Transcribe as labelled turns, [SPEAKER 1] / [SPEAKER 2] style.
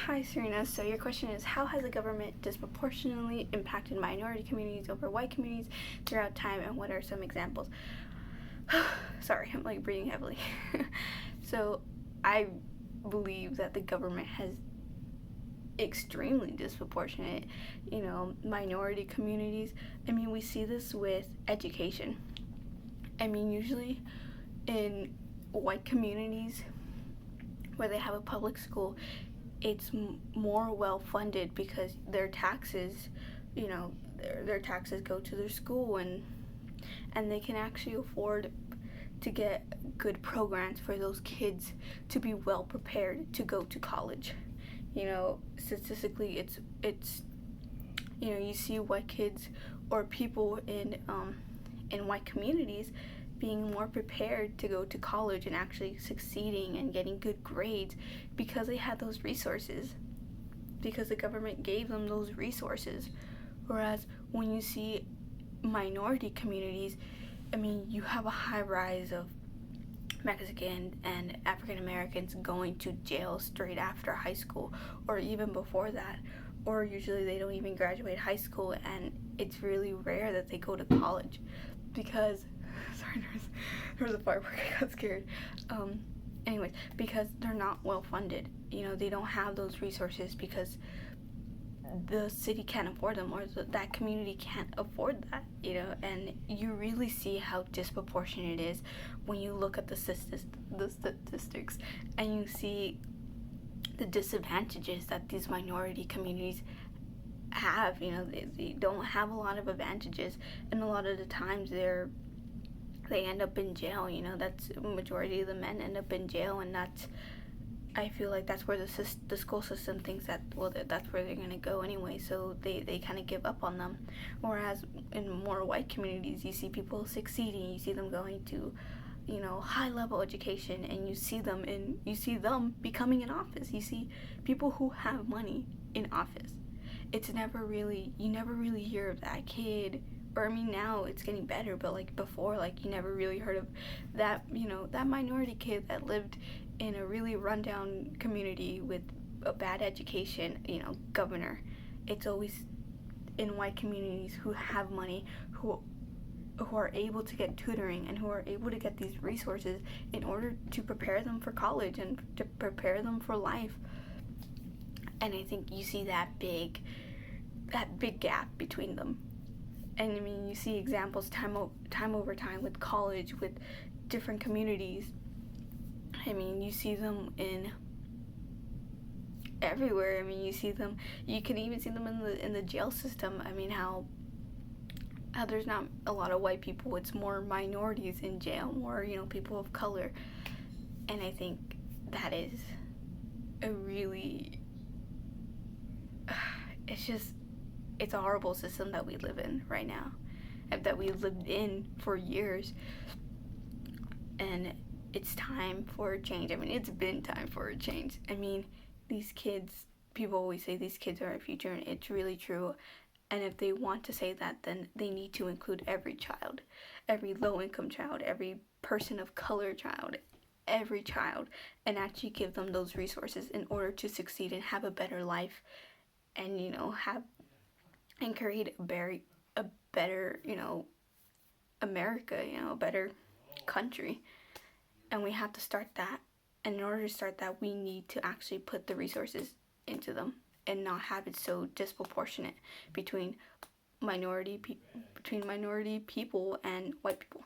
[SPEAKER 1] Hi, Serena. So your question is, how has the government disproportionately impacted minority communities over white communities throughout time, and what are some examples? Sorry, I'm like breathing heavily. So I believe that the government has extremely disproportionate, minority communities. I mean, we see this with education. I mean, usually in white communities where they have a public school, it's more well funded because their taxes, their taxes go to their school, and they can actually afford to get good programs for those kids to be well prepared to go to college. Statistically, it's you see white kids or people in white communities being more prepared to go to college and actually succeeding and getting good grades because they had those resources, because the government gave them those resources. Whereas when you see minority communities, I mean, you have a high rise of Mexican and African Americans going to jail straight after high school or even before that, or usually they don't even graduate high school, and it's really rare that they go to college because sorry, there was a firework. I got scared. Anyways, because they're not well funded. They don't have those resources because the city can't afford them, or that community can't afford that. And you really see how disproportionate it is when you look at the statistics and you see the disadvantages that these minority communities have. They don't have a lot of advantages, and a lot of the times they end up in jail. That's the majority of the men end up in jail, and I feel like that's where the school system thinks that, well, that's where they're going to go anyway, so they kind of give up on them. Whereas in more white communities, you see people succeeding, you see them going to, high level education, and you see them becoming in office. You see people who have money in office. You never really hear of that kid, or I mean, now it's getting better, but like before, like you never really heard of that, that minority kid that lived in a really rundown community with a bad education, governor. It's always in white communities who have money, who are able to get tutoring and who are able to get these resources in order to prepare them for college and to prepare them for life. And I think you see that big gap between them. And I mean, you see examples time over time with college, with different communities. I mean, you see them in everywhere. I mean, you can even see them in the jail system. I mean, how there's not a lot of white people, it's more minorities in jail, more, people of color. And I think that is a really, it's a horrible system that we live in right now, that we lived in for years. And it's time for a change. I mean, it's been time for a change. I mean, these kids, people always say these kids are our future, and it's really true. And if they want to say that, then they need to include every child, every low-income child, every person of color child, every child, and actually give them those resources in order to succeed and have a better life, and and create a better America, a better country. And we have to start that. And in order to start that, we need to actually put the resources into them and not have it so disproportionate between minority people and white people.